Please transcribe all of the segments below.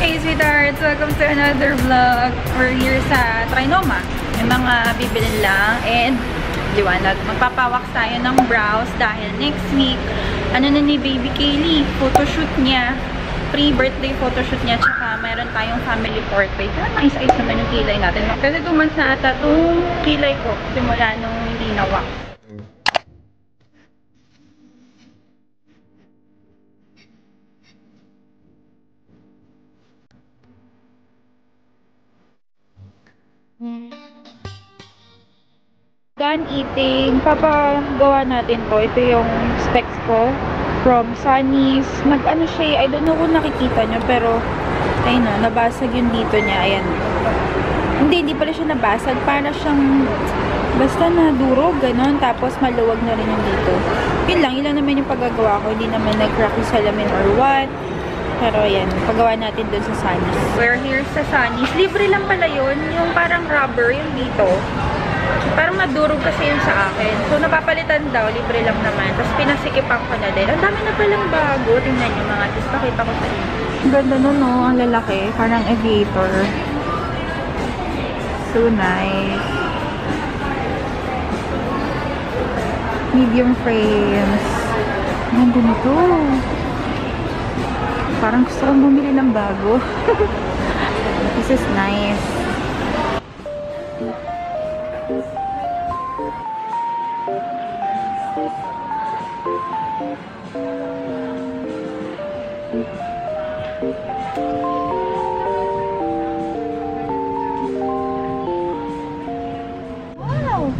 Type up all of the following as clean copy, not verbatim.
Hey sweethearts! Welcome to another vlog. We're here sa Trinoma. May mga bibilin lang and liwanag. Magpapawax tayo ng brows dahil next week, ano na ni Baby Kaylee, photoshoot niya. Pre-birthday photoshoot niya. Tsaka mayroon tayong family portrait. Ayos-ayos naman yung kilay natin. Kasi 2 months na ata itong kilay ko. Simula nung hindi na-wax. Done eating. Papagawa natin to. Ito yung specs ko from Sunny's. Nag-ano siya, I don't know kung nakikita nyo, pero ayun na, nabasag yung dito niya. Ayan. Hindi pala siya nabasag. Para siyang basta nadurog, ganon. Tapos maluwag na rin yung dito. Yun lang naman yung paggagawa ko. Hindi naman nag-crack yung salamin or what. Pero ayan, paggawa natin dun sa Sunny's. We're here sa Sunny's. Libre lang pala yun. Yung parang rubber, yung dito. Parang nadurog kasi yun sa akin. So, napapalitan daw. Libre lang naman. Tapos, pinasikipan ko na din. Ang dami na palang bago. Tingnan nyo mga tis. Pakita ko sa inyo. Ang ganda nun, no? Ang lalaki. Parang aviator. So nice. Medium frames. Ang ganda nito. Parang gusto kong bumili ng bago. This is nice. Wow!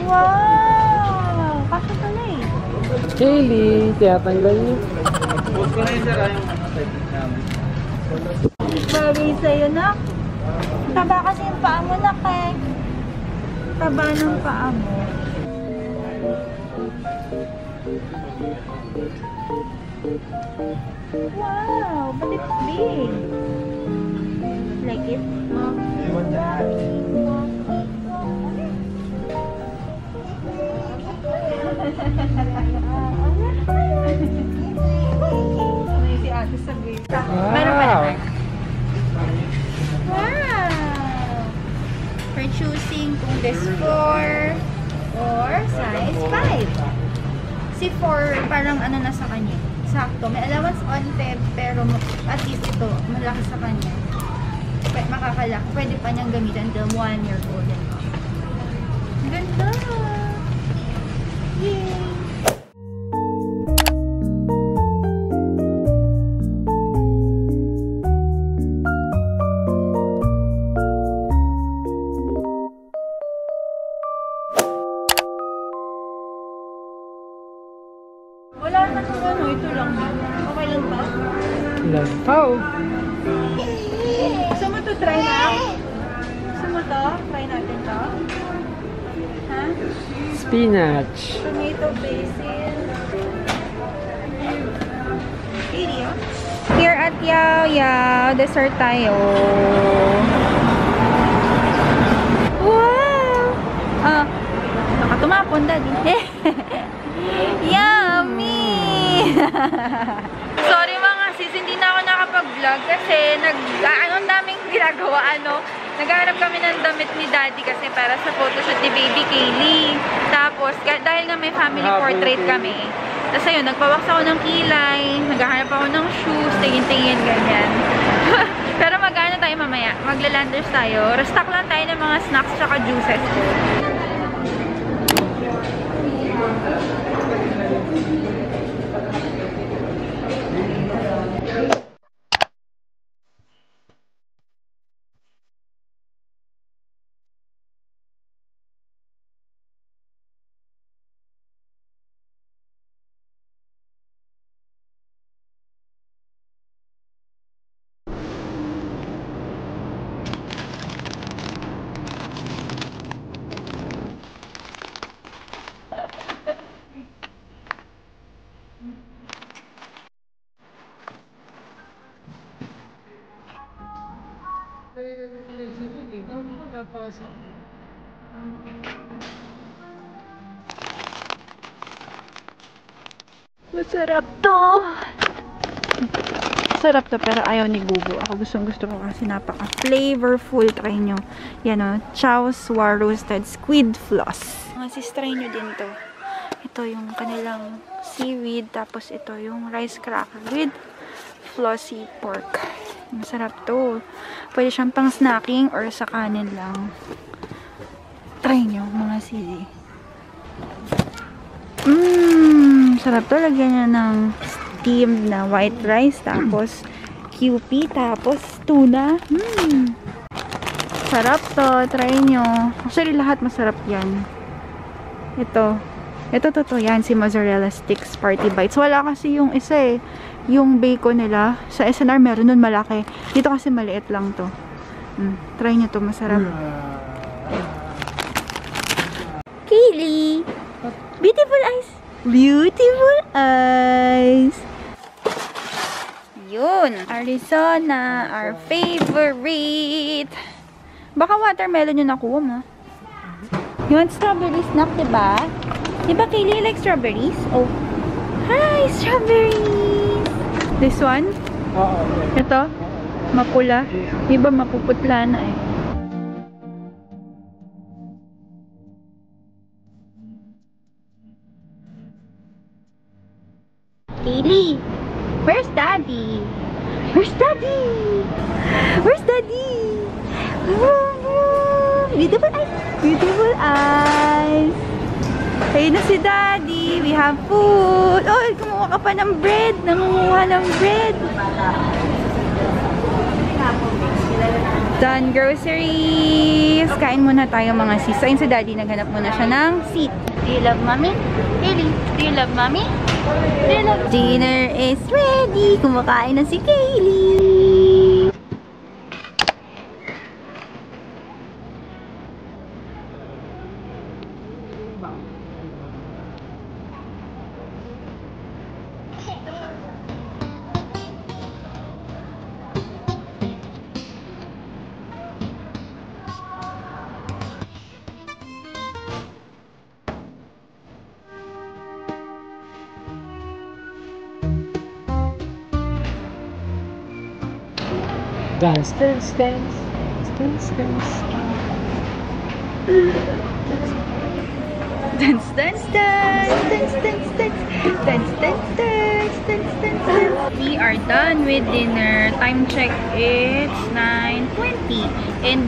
Wow! Kasi pala eh. Kaylee, tiyatanggal niyo. Bagay sa'yo na. Taba kasi yung paa mo na kay. Taba ng paa mo. Wow! But it's big. Like it? Si ate sabi. Meron pa naman. Wow! For choosing kung this 4 or size 5. Si 4, parang ano na sa kanya. Sakto. May allowance on Feb, pero at least ito, malaki sa kanya. Makakalaki. Pwede pa niyang gamitin until 1 year old. Ganda! Yay! Wala na kung ano, ito lang. Okay lang ba? Ilan? Oh! Gusto mo to try na? Gusto mo to? Try natin to? Ha? Spinach. Tomato basil. Area. Here at Yao Yao, dessert tayo. Wow! Nakatumapon, daddy. Yummy! Sorry mga sis, hindi na ako nakapag-vlog kasi ang daming ginagawa, naghahanap kami ng damit ni daddy kasi para sa photoshoot ni Baby Kaylee. Tapos, dahil nga may family portrait kami, tapos ayun, nagpawax ako ng kilay, naghahanap ako ng shoes, tingin-tingin, ganyan. Pero mag-ano tayo mamaya, magla-landers tayo. Restock lang tayo ng mga snacks tsaka juices. Masarap to! Sarap to, pero ayaw ni Gugu. Ako gusto ko kasi napaka-flavorful. Try nyo. Yan o. Chow Swar Roasted Squid Floss. Mga sis, try nyo din to. Ito yung kanilang seaweed. Tapos ito yung rice cracker with flossy pork. Masarap to. Pwede siyang pang snacking or sa kanin lang. Try nyo, mga sisi. Sarap to. Lagyan niya ng steamed na white rice. Tapos QP. Tapos tuna. Sarap to. Try nyo. Actually, lahat masarap yan. Ito. Ito, yan. Si Mozzarella Sticks Party Bites. Wala kasi yung isa eh. Yung bacon nila. Sa SNR meron nun malaki. Dito kasi maliit lang to. Try nyo to. Masarap. Kaylee! Beautiful eyes! Beautiful eyes! Yun! Arizona! Our favorite! Baka watermelon yung nakuha mo. You want strawberry snack, diba? Diba, Kaylee, like strawberries? Oh. Hi, strawberries! This one? Oo. Ito? Mapula? Iba mapuputla na eh. Kaylee! Where's Daddy? Where's Daddy? Where's Daddy? Beautiful eyes! Beautiful eyes! Ayun na si Daddy. We have food. Oh, kumuha ka pa ng bread. Nangunguha ng bread. Done groceries. Kain muna tayo mga sis. Ayun si Daddy. Naghanap muna siya ng seat. Do you love mommy? Kaylee, do you love mommy? Do you love? Dinner is ready. Kumakain na si Kaylee. Dance, dance, dance. Dance, dance. Dance, dance, dance. Dance, dance, dance. Dance, dance, dance. Dance, dance, dance. We are done with dinner. Time check, it's 9:20. And,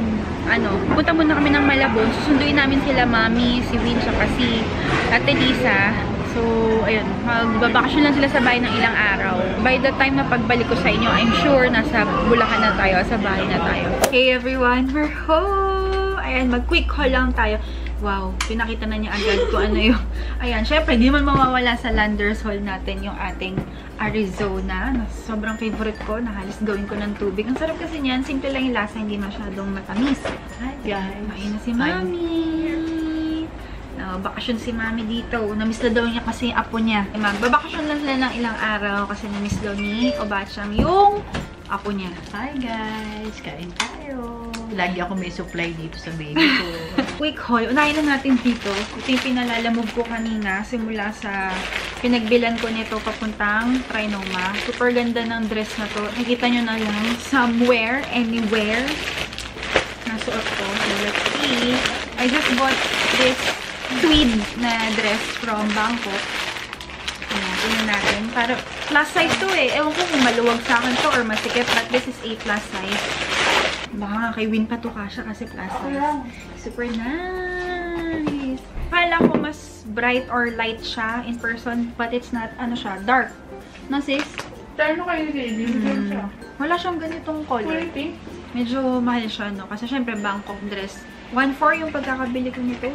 punta muna kami ng Malabon. Susunduin namin sila Mami, si Win, saka si Ate Lisa. So, ayun, magbabakasyon lang sila sa bahay ng ilang araw. By the time na pagbalik ko sa inyo, I'm sure nasa Bulacan na tayo, sa bahay na tayo. Okay everyone, we're home! Ayan, mag-quick haul lang tayo. Wow, pinakita na niya agad kung ano yung... Ayan, syempre, di man mawawala sa Landers Hall natin yung ating Arizona. Sobrang favorite ko, na halos gawin ko ng tubig. Ang sarap kasi niyan, simple lang yung lasa, hindi masyadong matamis. Hi guys! Ayun na si Mami! Bakasyon si Mami dito. Namiss na daw niya kasi yung apo niya. Magbabakasyon lang sila ng ilang araw kasi namiss daw ni Obachang yung apo niya. Hi guys! Kain tayo! Lagi ako may supply dito sa baby ko. Quick haul. Unahin na natin dito. Ito yung pinalalamove ko kanina. Simula sa pinagbilan ko nito papuntang Trinoma. Super ganda ng dress na to. Nakikita nyo na lang. Somewhere, anywhere. Nasuot ko. So let's see. I just bought this tweed na dress from Bangkok. Ayan, tingnan natin. Para, plus size to eh. Ewan ko kung maluwag sa akin to or masikip. But this is a plus size. Baka nga kay Win pa to kasha kasi plus size. Super nice. Akala ko mas bright or light siya in person. But it's not, siya, dark. No sis? Tayo kayo din. Wala siyang ganitong color. Medyo mahal siya, no? Kasi syempre Bangkok dress. 1.4 yung pagkakabili ko nito.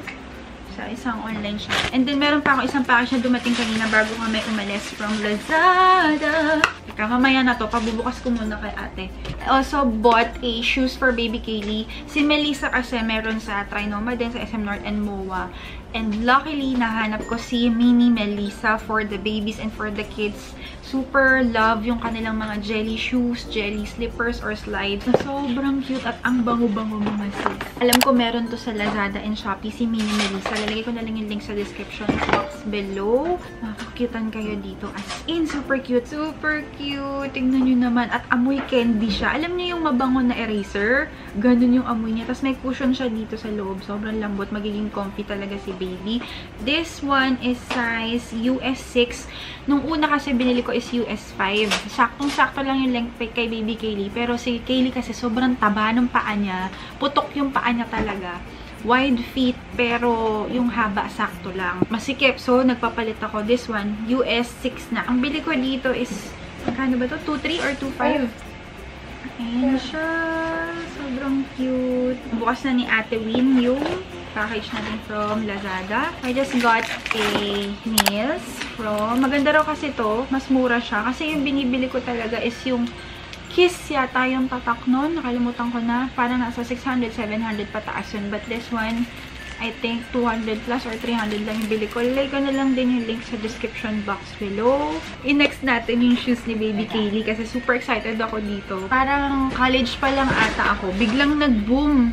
sa isang online shop. And then, meron pa ako isang package na dumating kanina bago kami umalis from Lazada. Teka, mamaya na to. Pabubukas ko muna kay ate. I also bought a shoes for baby Kaylee. Si Melissa kasi meron sa Trinoma din, sa SM North and MOA. And luckily, nahanap ko si Mini Melissa for the babies and for the kids. Super love yung kanilang mga jelly shoes, jelly slippers, or slides. Sobrang cute at ang bango-bango mga sis. Alam ko meron to sa Lazada and Shopee, si Mini Melissa. Lalagay ko na lang yung link sa description box below. Makakutan kayo dito. As in, super cute. Super cute. Tingnan nyo naman. At amoy candy siya. Alam niyo yung mabango na eraser? Ganun yung amoy niya. Tapos may cushion siya dito sa loob. Sobrang lambot. Magiging comfy talaga si baby. This one is size US 6. Nung una kasi binili ko is US 5. Saktong-sakto lang yung length kay baby Kaylee. Pero si Kaylee kasi sobrang taba ng paa niya. Putok yung paa niya talaga. Wide feet, pero yung haba sakto lang. Masikip. So, nagpapalit ako. This one, US 6 na. Ang bili ko dito is, magkano ba to? 2.3 or 2.5? Ayan siya. Sobrang cute. Bukas na ni Ate Win yung package natin from Lazada. I just got a nails from, maganda raw kasi to, mas mura siya. Kasi yung binibili ko talaga is yung Kiss yata yung tatak nun. Nakalimutan ko na. Parang nasa 600, 700 pataas yun. But this one, I think 200 plus or 300 lang yung bili ko. Ilagay ko na lang din yung link sa description box below. I-next natin yung shoes ni baby Kaylee kasi super excited ako dito. Parang college pa lang ata ako. Biglang nag-boom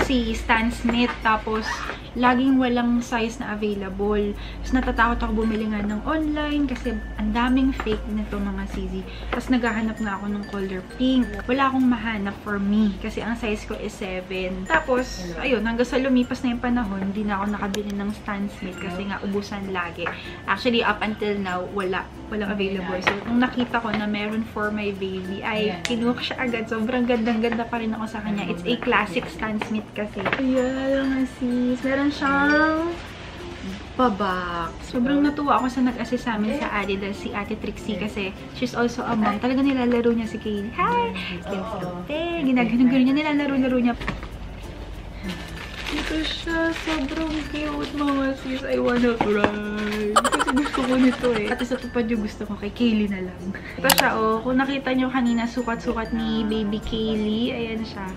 si Stan Smith. Tapos, laging walang size na available. Tapos, natatakot ako bumili nga ng online kasi ang daming fake nito mga CZ. Tapos, naghahanap nga ako ng color pink. Wala akong mahanap for me kasi ang size ko is 7. Tapos, ayun, hanggang sa lumipas na yung panahon, hindi na ako nakabili ng Stan Smith kasi nga ubusan lagi. Actually, up until now, walang available. So, nung nakita ko na meron for my baby, ay kinuha ko siya agad. Sobrang gandang-ganda pa rin ako sa kanya. It's a classic Stan Smith kasi. Ayan, sis. Meron siyang babak. Sobrang natuwa ako sa nag-assist sa amin sa Adidas, si Ate Trixie, kasi she's also a mom. Talaga nilalaro niya si Kaylee. Hi! Let's go. Ginagano niya, nilalaro niya. Ito siya. Sobrang cute, mga sis. I wanna cry. Kasi gusto ko nito eh. At isa tupad yung gusto ko kay Kaylee na lang. Ito siya, oh. Kung nakita nyo kanina, sukat-sukat ni baby Kaylee. Ayan siya.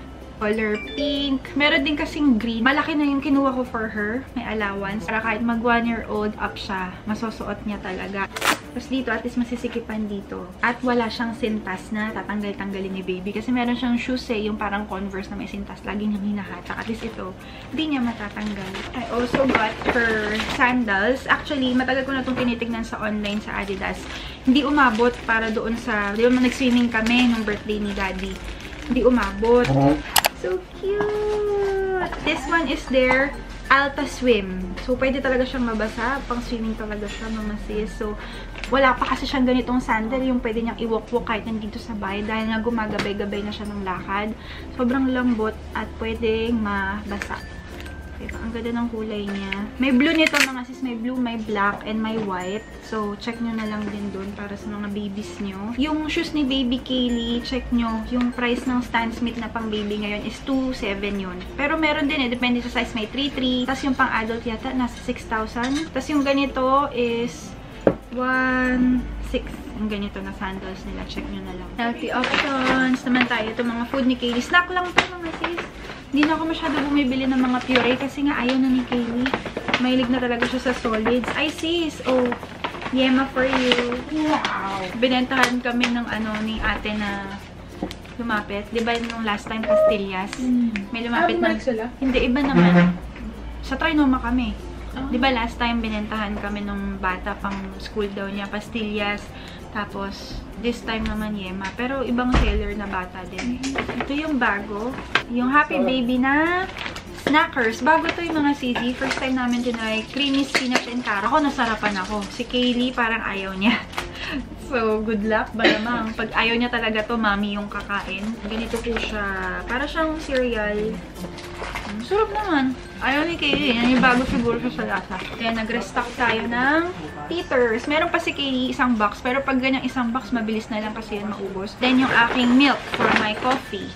Color pink. Meron din kasing green. Malaki na yung kinuha ko for her. May allowance. Para kahit mag 1-year-old up siya, masusuot niya talaga. Tapos dito, at least masisikipan dito. At wala siyang sintas na tatanggal-tanggalin ni baby. Kasi meron siyang shoes eh, yung parang Converse na may sintas. Lagi niyang hinahatak. At least ito, hindi niya matatanggal. I also got her sandals. Actually, matagal ko na itong tinitignan sa online sa Adidas. Hindi umabot para doon sa, di ba nag-swimming kami nung birthday ni Daddy. Hindi umabot. So cute! This one is their Alta Swim. So, pwede talaga siyang mabasa. Pang swimming talaga siya, mga sis. So, wala pa kasi siyang ganitong sandal. Yung pwede niyang i-walk-walk kahit nandito sa bahay. Dahil nga gumagabay-gabay na siya ng lakad. Sobrang lambot at pwedeng mabasa. Diba? Ang ganda ng kulay niya. May blue nito mga sis. May blue, may black, and may white. So, check nyo na lang din dun para sa mga babies nyo. Yung shoes ni baby Kaylee, check nyo. Yung price ng Stan Smith na pang baby ngayon is 2.7 yun. Pero meron din eh. Depende sa size. May 3.3. Tapos yung pang adult yata, nasa 6,000. Tapos yung ganito is 1.6. Yung ganito na sandals nila. Check nyo na lang. Healthy options naman tayo. Ito mga food ni Kaylee. Snack lang to mga sis. Hindi na ako masyado bumibili ng mga puree kasi nga ayaw na ni Kaylee. Mahilig na talaga siya sa solids. Ay sis! Oh, Yema for you. Wow! Binentahan kami ng ni ate na lumapit. Diba nung last time pastillas? May lumapit na. Hindi, iba naman. Sa Trinoma kami. Diba last time binentahan kami nung bata pang school daw niya, pastillas. Tapos, this time naman Yema. Pero ibang seller na bata din. Ito yung bago. Yung Happy Baby na snackers. Bago to yung mga CZ. First time namin tinry. Creamy spinach and carrot. Ako, nasarapan ako. Si Kaylee, parang ayaw niya. So, good luck. Malamang. Pag ayaw niya talaga to, mami yung kakain. Ganito po siya. Para siyang cereal. Sarap naman. Ayaw ni Kaylee. Yan yung bago siguro siya sa lasa. Kaya nag-restock tayo ng teethers. Meron pa si Kaylee isang box. Pero pag ganyang isang box, mabilis na lang kasi yan maubos. Then yung aking milk for my coffee.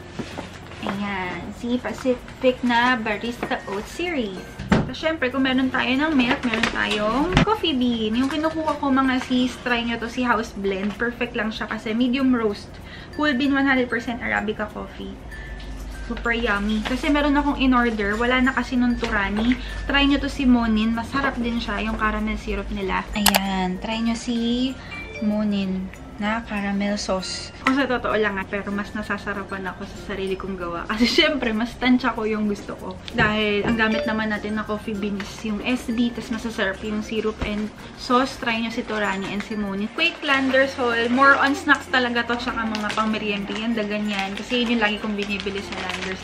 Ayan. Si Pacific na Barista Oat Series. So, syempre, kung meron tayo ng milk, meron tayong coffee bean. Yung kinukuha ko mga sis, try nyo to si House Blend. Perfect lang siya kasi medium roast. Whole bean 100% Arabica coffee. Super yummy. Kasi meron akong in-order. Wala na kasi nung Turani. Try nyo to si Monin. Masarap din siya, yung caramel syrup nila. Ayan. Try nyo si Monin na caramel sauce. Kung sa totoo lang pero mas nasasarapan ako sa sarili kong gawa. Kasi syempre, mas tansya ko yung gusto ko. Dahil ang gamit naman natin na coffee beans yung SB, tas masasarap yung syrup and sauce. Try nyo si Turani and si Monin. Quick Landers haul. More on snacks talaga to, tsaka mga pang merienda, ganyan. Kasi yun yung lagi kong binibili sa Landers.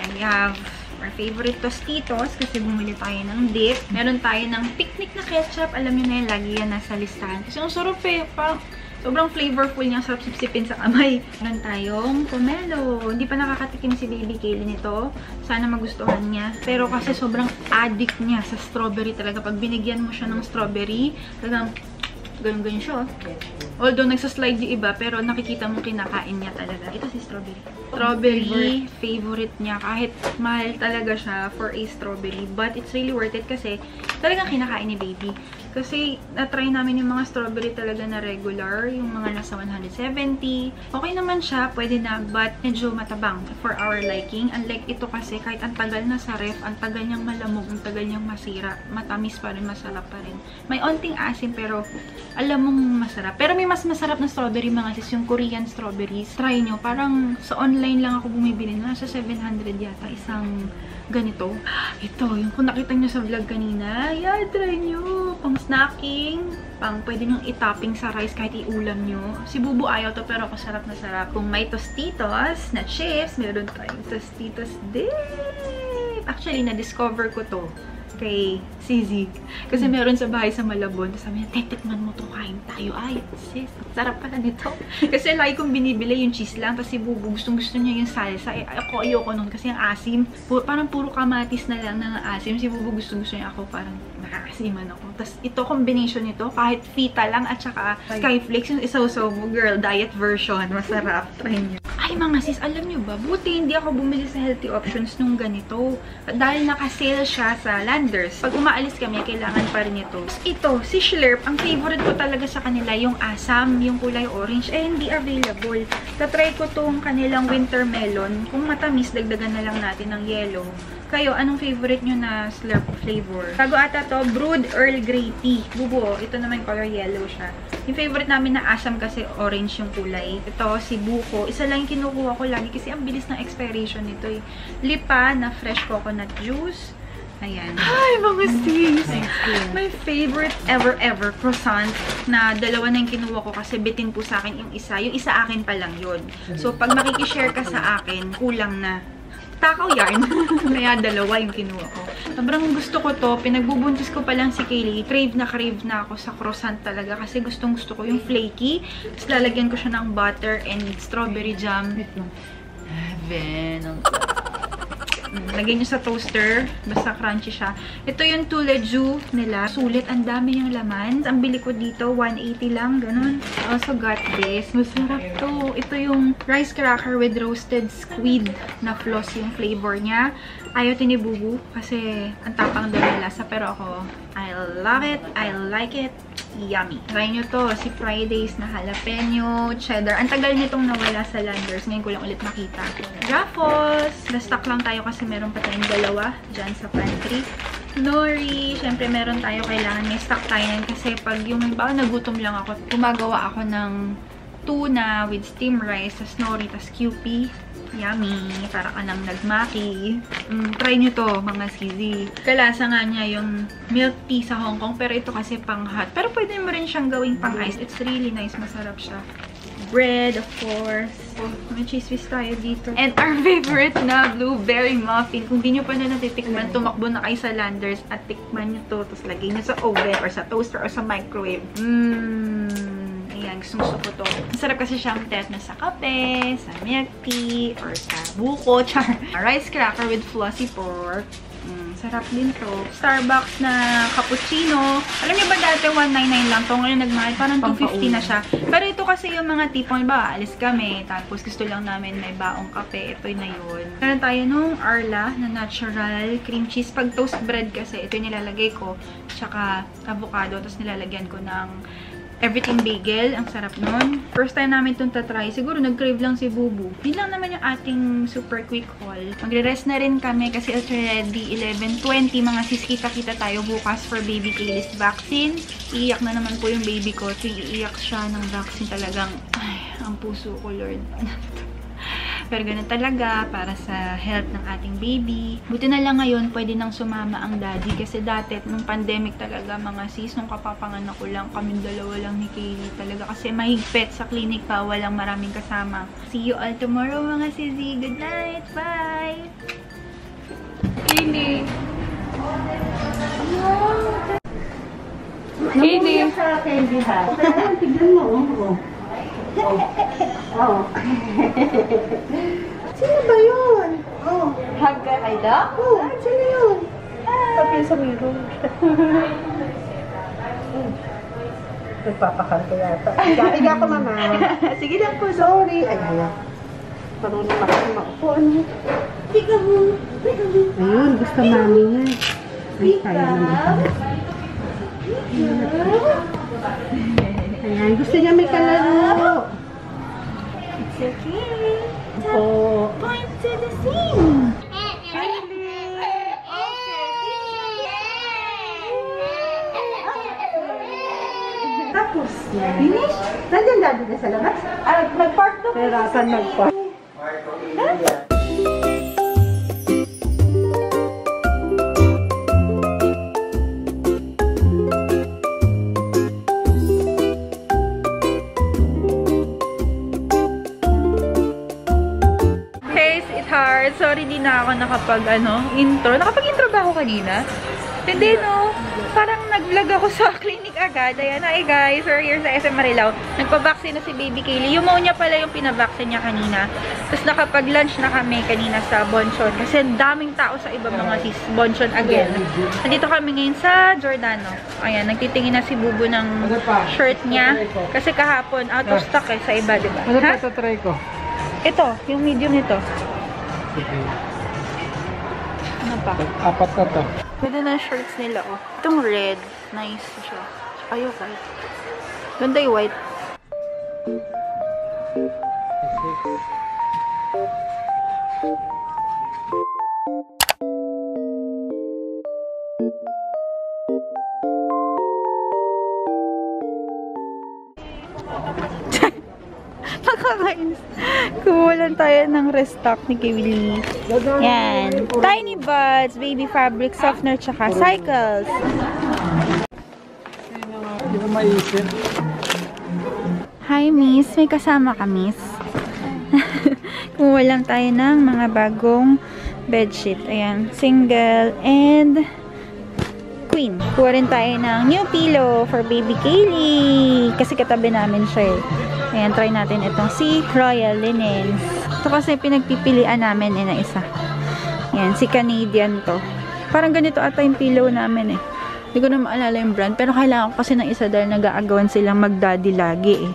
And we have our favorite Tostitos kasi bumili tayo ng dip. Meron tayo ng picnic na ketchup. Alam nyo na yun, lagi yan nasa listahan. Kasi ang sarap parang sobrang flavorful niya, sarap sipsipin sa kamay. Meron tayong pomelo. Hindi pa nakakatikim si Baby Kaylee nito. Sana magustuhan niya. Pero kasi sobrang addict niya sa strawberry talaga. Pag binigyan mo siya ng strawberry, talagang ganun-ganun siya. Although nagsaslide yung iba, pero nakikita mo kinakain niya talaga. Ito si strawberry. Strawberry, favorite niya. Kahit mahal talaga siya for a strawberry. But it's really worth it kasi talagang kinakain ni Baby. Kasi na-try namin yung mga strawberry talaga na regular. Yung mga nasa 170. Okay naman siya, pwede na. But medyo matabang for our liking. Unlike ito kasi, kahit ang tagal na sa ref, ang tagal niyang malamog, ang tagal niyang masira. Matamis pa rin, masarap pa rin. May onting asim pero alam mong masarap. Pero may mas masarap na strawberry mga sis, yung Korean strawberries. Try nyo. Parang sa online lang ako bumibili. Nasa 700 yata isang ganito. Ito, yung kung nakita nyo sa vlog kanina, yeah, try nyo. Pang snacking, pang pwede nyo i-topping sa rice kahit iulam nyo. Si Bubu ayaw to, pero ako sarap na sarap. Kung may Tostitos na chips, meron tayong Tostitos dip. Actually, na-discover ko to kay CZ. Kasi meron sa bahay sa Malabon. Sabi niya, titikman mo to, kain tayo. Ay, sis, sarap pala nito. Kasi lagi kong binibili yung cheese lang. Tapos si Bubu, gustong-gusto niya yung salsa. Ako ayoko nun kasi yung asim. Parang puro kamatis na lang ng asim. Si Bubu gustong-gusto niya ako. Parang nakakasiman ako. Tapos ito, combination nito, kahit fita lang at saka skyflakes, yung isaw-saw mo, girl, diet version. Masarap. Try niyo. Ay, mga sis, alam niyo ba? Buti hindi ako bumili sa healthy options nung ganito. Dahil naka-sale siya sa Landers. Pag umaalis kami, kailangan pa rin ito. Ito, si Schlurp, ang favorite ko talaga sa kanila, yung asam, yung kulay orange, hindi available. Tatry ko tong kanilang winter melon. Kung matamis, dagdagan na lang natin ng yellow. Kayo, anong favorite nyo na Slurp flavor? Bago ata to, brewed Earl Grey tea. Bubo, ito naman color yellow siya. Yung favorite namin na asam kasi orange yung kulay. Ito, si Buko. Isa lang yung kinukuha ko lagi kasi ang bilis ng expiration nito eh. Lipa na fresh coconut juice. Ayan. Ay, mga sis! My favorite ever croissant na dalawa na yung kinuha ko kasi bitin po sa akin yung isa. Yung isa akin pa lang yun. So, pag makikishare ka sa akin, kulang na. Takaw yarn. Kaya dalawa yung kinuha ko. Sobrang gusto ko to. Pinagbubuntis ko pa lang si Kaylee. Crave na ako sa croissant talaga. Kasi gustong-gusto ko yung flaky. Tapos lalagyan ko siya ng butter and strawberry jam. Heaven. Lagyan nyo sa toaster. Basta crunchy siya. Ito yung Tuleju nila. Sulit. Ang dami yung laman. Ang bili ko dito, 180 lang. Ganun. I also got this. Masarap to. Ito yung rice cracker with roasted squid na floss yung flavor niya. Ayaw ni Bubu kasi ang tapang daw ng lasa. Pero ako, I love it. I like it. Yummy. Try nyo to. Si Fridays na jalapeno, cheddar. Ang tagal nitong nawala sa Landers. Ngayon ko lang ulit nakita. Ruffles. Na-stock lang tayo kasi meron pa tayong dalawa dyan sa pantry. Nori. Siyempre, meron tayo. Kailangan may stock tayo yan. Kasi pag yung baka nagutom lang ako, gumagawa ako ng tuna with steamed rice, tas nori, tas QP. Yummy. Para ka nang nagmaki. Try nyo to, mga sizi. Kalasa nga niya yung milk tea sa Hong Kong. Pero ito kasi pang hot. Pero pwede mo rin siyang gawing pang ice. It's really nice. Masarap siya. Bread, of course. Oh, may cheese whiz tayo dito. And our favorite na blueberry muffin. Kung di nyo pa na natitikman, tumakbo na kayo sa Landers at tikman nyo to. Tapos lagay nyo sa oven or sa toaster or sa microwave. Ayan. Gusto ko to. Masarap kasi siyang test na sa kape, sa milk tea, or sa buko, char. Rice cracker with flossy pork. Sarap din to. Starbucks na cappuccino. Alam niyo ba dati 199 lang to? Ngayon nagmahal. Parang 250 na siya. Pero ito kasi yung mga tipong, ba, alis kami. Tapos gusto lang namin may baong kape. Ito na yun. Meron tayo nung Arla na natural cream cheese. Pag toast bread kasi, ito yung nilalagay ko. Tsaka avocado. Tapos nilalagyan ko ng everything bagel. Ang sarap nun. First time namin itong tatry. Siguro nag-crave lang si Bubu. Yun lang naman yung ating super quick haul. Magre-rest na rin kami kasi it's already 11:20. Mga sis, kita-kita tayo bukas for baby Kaylee's vaccine. Iiyak na naman po yung baby ko. Iiyak siya ng vaccine talagang. Ay, ang puso ko, Lord. Pero ganun talaga para sa health ng ating baby. Buti na lang ngayon, pwede nang sumama ang daddy. Kasi dati, nung pandemic talaga, mga sis, nung kapapanganak ko lang, kaming dalawa lang ni Kaylee talaga. Kasi mahigpit sa clinic pa, walang maraming kasama. See you all tomorrow, mga sisi. Good night. Bye! Kaylee. Kaylee. Sa candy ha. Tignan mo. Oh. Sino ba yun? Oh. Hug ka kay Doc? Oh, sino yun? Sabi sa mirror. Nagpapakarga yata. Higa ka, mama. Sige lang po. Sorry. Ay, marunong makaupo. Ano? Higa mo. Ayun, gusto mami niya. Ay, kaya naman. Ayan, gusto niya may kalaro. It's okay. Oh. Point to the scene. Tapos, finish? Nandiyan dati na sa labas? Nag-park na po. Perasan mag-park. Sorry, di na ako intro. Nakapag-intro ba ako kanina? Hindi, no? Parang nag-vlog ako sa clinic agad. Ayan, hi guys, we're here sa SM Marilao. Nagpa-vaccine na si baby Kaylee. Pneumonia pala yung pinavaccine niya kanina. Tapos nakapag-lunch na kami kanina sa Bonchon. Kasi daming tao sa iba mga sis. Bonchon again. Nandito kami ngayon sa Giordano. Ayan, nagtitingin na si Bubu ng shirt niya. Kasi kahapon, out of stock sa iba, diba? Ano pa ito try ko? Ito, yung medium nito. Ano pa? Apat na to. Ganda na shirts nila, oh. Itong red. Nice siya. Tsaka yung white. Ganda yung white. Nakakainis. Kumulan tayo ng restock ni Kaylee. Yan. Tiny Buds, baby fabric softener, tsaka cycles. Hindi mo maisip. Hi, miss. May kasama ka, miss. Kumulan tayo ng mga bagong bedsheet. Ayan. Single and queen. Kuha rin tayo ng new pillow for baby Kaylee. Kasi katabi namin siya eh. Ayan, try natin itong si Royal Linens. Ito kasi pinagpipilian namin na isa. Ayan, si Canadian to. Parang ganito ata yung pillow namin eh. Hindi ko na maalala yung brand. Pero kailangan ko kasi ng isa dahil nag-aagawan silang mag-daddy lagi eh.